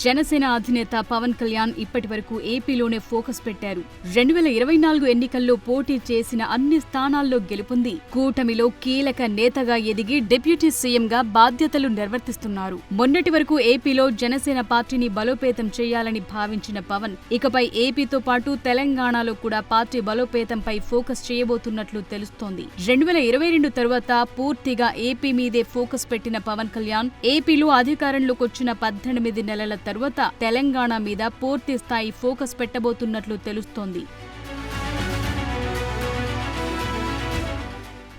జనసేన అధినేత పవన్ కళ్యాణ్ ఇప్పటి వరకు ఏపీలోనే ఫోకస్ పెట్టారు. 2024 ఎన్నికల్లో పోటీ చేసిన అన్ని స్థానాల్లో గెలుపొంది కూటమిలో కీలక నేతగా ఎదిగి డిప్యూటీ సీఎంగా బాధ్యతలు నిర్వర్తిస్తున్నారు. మొన్నటి వరకు ఏపీలో జనసేన పార్టీని బలోపేతం చేయాలని భావించిన పవన్ ఇకపై ఏపీతో పాటు తెలంగాణలో కూడా పార్టీ బలోపేతంపై ఫోకస్ చేయబోతున్నట్లు తెలుస్తోంది. 2022 తరువాత పూర్తిగా ఏపీ మీదే ఫోకస్ పెట్టిన పవన్ కళ్యాణ్ ఏపీలో అధికారంలోకి వచ్చిన 18 నెలల తరువాత తెలంగాణ మీద పూర్తి స్థాయి ఫోకస్ పెట్టబోతున్నట్లు తెలుస్తోంది.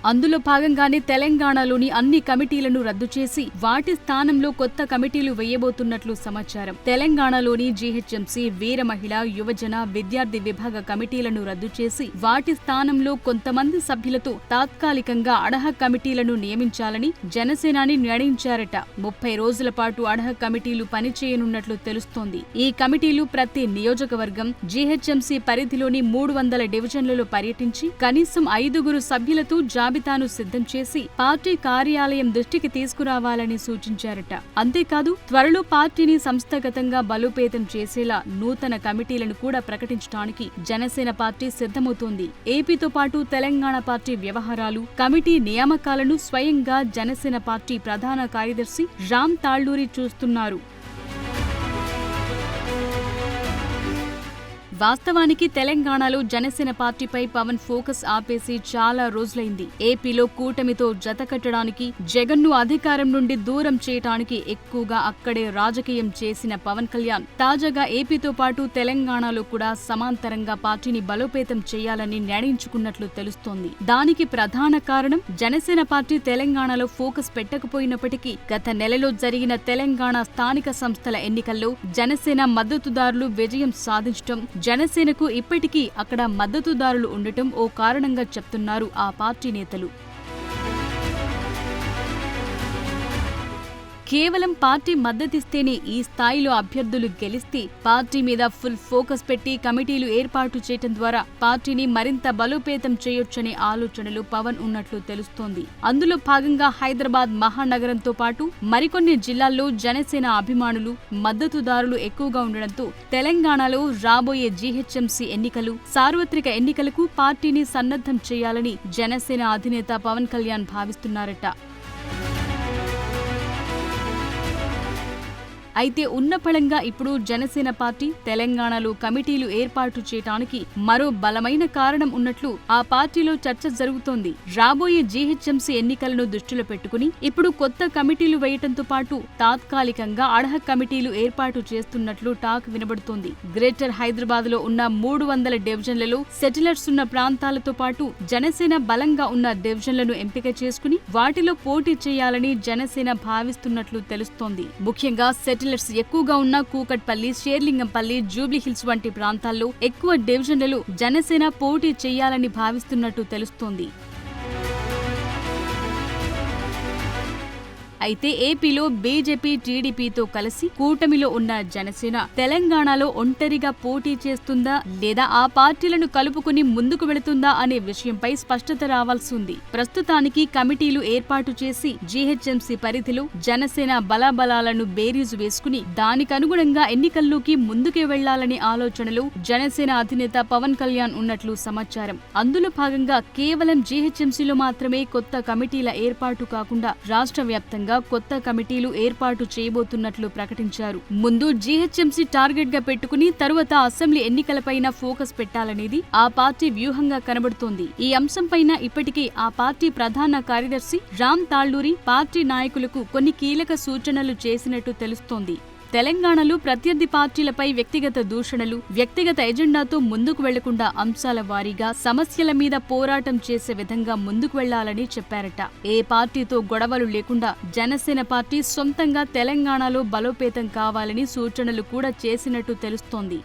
అందులో భాగంగానే తెలంగాణలోని అన్ని కమిటీలను రద్దు చేసి వాటి స్థానంలో కొత్త కమిటీలు వేయబోతున్నట్లు సమాచారం. తెలంగాణలోని జీహెచ్ఎంసీ, వీర మహిళ, యువజన, విద్యార్థి విభాగ కమిటీలను రద్దు చేసి వాటి స్థానంలో కొంతమంది సభ్యులతో తాత్కాలికంగా అడహక్ కమిటీలను నియమించాలని జనసేనాని నిర్ణయించారట. 30 రోజుల పాటు అడహక్ కమిటీలు పనిచేయనున్నట్లు తెలుస్తోంది. ఈ కమిటీలు ప్రతి నియోజకవర్గం, జీహెచ్ఎంసీ పరిధిలోని 300 డివిజన్లలో పర్యటించి కనీసం 5 సభ్యులతో జాబితాను సిద్ధం చేసి పార్టీ కార్యాలయం దృష్టికి తీసుకురావాలని సూచించారట. అంతేకాదు త్వరలో పార్టీని సంస్థాగతంగా బలోపేతం చేసేలా నూతన కమిటీలను కూడా ప్రకటించడానికి జనసేన పార్టీ సిద్ధమవుతోంది. ఏపీతో పాటు తెలంగాణ పార్టీ వ్యవహారాలు, కమిటీ నియామకాలను స్వయంగా జనసేన పార్టీ ప్రధాన కార్యదర్శి రామ్ తాళ్లూరి చూస్తున్నారు. వాస్తవానికి తెలంగాణలో జనసేన పార్టీపై పవన్ ఫోకస్ ఆపేసి చాలా రోజులైంది. ఏపీలో కూటమితో జతకట్టడానికి, జగన్ను అధికారం నుండి దూరం చేయడానికి ఎక్కువగా అక్కడే రాజకీయం చేసిన పవన్ కళ్యాణ్ తాజాగా ఏపీతో పాటు తెలంగాణలో కూడా సమాంతరంగా పార్టీని బలోపేతం చేయాలని నిర్ణయించుకున్నట్లు తెలుస్తోంది. దానికి ప్రధాన కారణం జనసేన పార్టీ తెలంగాణలో ఫోకస్ పెట్టకపోయినప్పటికీ గత నెలలో జరిగిన తెలంగాణ స్థానిక సంస్థల ఎన్నికల్లో జనసేన మద్దతుదారులు విజయం సాధించడం, జనసేనకు ఇప్పటికీ అక్కడ మద్దతుదారులు ఉండటం ఓ కారణంగా చెప్తున్నారు ఆ పార్టీ నేతలు. కేవలం పార్టీ మద్దతిస్తేనే ఈ స్థాయిలో అభ్యర్థులు గెలిస్తే పార్టీ మీద ఫుల్ ఫోకస్ పెట్టి కమిటీలు ఏర్పాటు చేయడం ద్వారా పార్టీని మరింత బలోపేతం చేయొచ్చనే ఆలోచనలు పవన్ ఉన్నట్లు తెలుస్తోంది. అందులో భాగంగా హైదరాబాద్ మహానగరంతో పాటు మరికొన్ని జిల్లాల్లో జనసేన అభిమానులు, మద్దతుదారులు ఎక్కువగా ఉండడంతో తెలంగాణలో రాబోయే జీహెచ్ఎంసీ ఎన్నికలు, సార్వత్రిక ఎన్నికలకు పార్టీని సన్నద్ధం చేయాలని జనసేన అధినేత పవన్ కళ్యాణ్ భావిస్తున్నారట. అయితే ఉన్నపళంగా ఇప్పుడు జనసేన పార్టీ తెలంగాణలో కమిటీలు ఏర్పాటు చేయడానికి మరో బలమైన కారణం ఉన్నట్లు ఆ పార్టీలో చర్చ జరుగుతోంది. రాబోయే జీహెచ్ఎంసీ ఎన్నికలను దృష్టిలో పెట్టుకుని ఇప్పుడు కొత్త కమిటీలు వేయటంతో పాటు తాత్కాలికంగా అడహక్ కమిటీలు ఏర్పాటు చేస్తున్నట్లు టాక్ వినబడుతోంది. గ్రేటర్ హైదరాబాద్ లో ఉన్న 300 డివిజన్లలో సెటిలర్స్ ఉన్న ప్రాంతాలతో పాటు జనసేన బలంగా ఉన్న డివిజన్లను ఎంపిక చేసుకుని వాటిలో పోటీ చేయాలని జనసేన భావిస్తున్నట్లు తెలుస్తోంది. ముఖ్యంగా సెటిలర్స్ ఎక్కువగా ఉన్న కూకట్పల్లి, షేర్లింగంపల్లి, జూబ్లీహిల్స్ వంటి ప్రాంతాల్లో ఎక్కువ డివిజన్లలో జనసేన పోటీ చేయాలని భావిస్తున్నట్టు తెలుస్తోంది. అయితే ఏపీలో బీజేపీ, టీడీపీతో కలిసి కూటమిలో ఉన్న జనసేన తెలంగాణలో ఒంటరిగా పోటీ చేస్తుందా లేదా ఆ పార్టీలను కలుపుకుని ముందుకు వెళుతుందా అనే విషయంపై స్పష్టత రావాల్సి ఉంది. ప్రస్తుతానికి కమిటీలు ఏర్పాటు చేసి జీహెచ్ఎంసీ పరిధిలో జనసేన బలాబలాలను బేరీజు వేసుకుని దానికనుగుణంగా ఎన్నికల్లోకి ముందుకే వెళ్లాలనే ఆలోచనలో జనసేన అధినేత పవన్ కళ్యాణ్ ఉన్నట్లు సమాచారం. అందులో భాగంగా కేవలం జీహెచ్ఎంసీలో మాత్రమే కొత్త కమిటీల ఏర్పాటు కాకుండా రాష్ట్ర వ్యాప్తంగా కొత్త కమిటీలు ఏర్పాటు చేయబోతున్నట్లు ప్రకటించారు. ముందు జీహెచ్ఎంసీ టార్గెట్ గా పెట్టుకుని తరువాత అసెంబ్లీ ఎన్నికలపైన ఫోకస్ పెట్టాలనేది ఆ పార్టీ వ్యూహంగా కనబడుతోంది. ఈ అంశంపైన ఇప్పటికే ఆ పార్టీ ప్రధాన కార్యదర్శి రామ్ తాళ్లూరి పార్టీ నాయకులకు కొన్ని కీలక సూచనలు చేసినట్టు తెలుస్తోంది. తెలంగాణలో ప్రత్యర్థి పార్టీలపై వ్యక్తిగత దూషణలు, వ్యక్తిగత ఎజెండాతో ముందుకు వెళ్లకుండా అంశాల వారీగా సమస్యల మీద పోరాటం చేసే విధంగా ముందుకు వెళ్లాలని చెప్పారట. ఏ పార్టీతో గొడవలు లేకుండా జనసేన పార్టీ సొంతంగా తెలంగాణలో బలోపేతం కావాలని సూచనలు కూడా చేసినట్టు తెలుస్తోంది.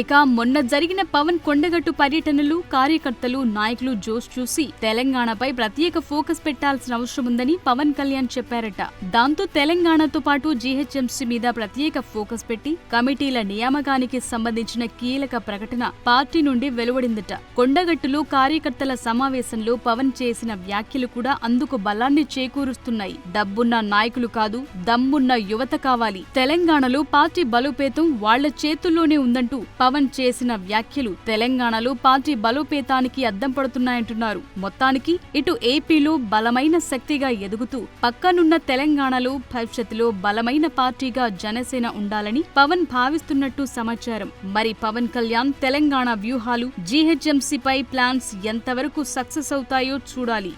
ఇక మొన్న జరిగిన పవన్ కొండగట్టు పర్యటనలు, కార్యకర్తలు, నాయకులు జోష్ చూసి తెలంగాణపై ప్రత్యేక ఫోకస్ పెట్టాల్సిన అవసరం ఉందని పవన్ కళ్యాణ్ చెప్పారట. దాంతో తెలంగాణతో పాటు జీహెచ్ఎంసీ మీద ప్రత్యేక ఫోకస్ పెట్టి కమిటీల నియామకానికి సంబంధించిన కీలక ప్రకటన పార్టీ నుండి వెలువడిందట. కొండగట్టులో కార్యకర్తల సమావేశంలో పవన్ చేసిన వ్యాఖ్యలు కూడా అందుకు బలాన్ని చేకూరుస్తున్నాయి. డబ్బున్న నాయకులు కాదు, దమ్మున్న యువత కావాలి. తెలంగాణలో పార్టీ బలోపేతం వాళ్ల చేతుల్లోనే ఉందంటూ పవన్ చేసిన వ్యాఖ్యలు తెలంగాణలో పార్టీ బలోపేతానికి అద్దం పడుతున్నాయంటున్నారు. మొత్తానికి ఇటు ఏపీలో బలమైన శక్తిగా ఎదుగుతూ పక్కనున్న తెలంగాణలో భవిష్యత్తులో బలమైన పార్టీగా జనసేన ఉండాలని పవన్ భావిస్తున్నట్టు సమాచారం. మరి పవన్ కళ్యాణ్ తెలంగాణ వ్యూహాలు, జీహెచ్ఎంసీపై ప్లాన్స్ ఎంతవరకు సక్సెస్ అవుతాయో చూడాలి.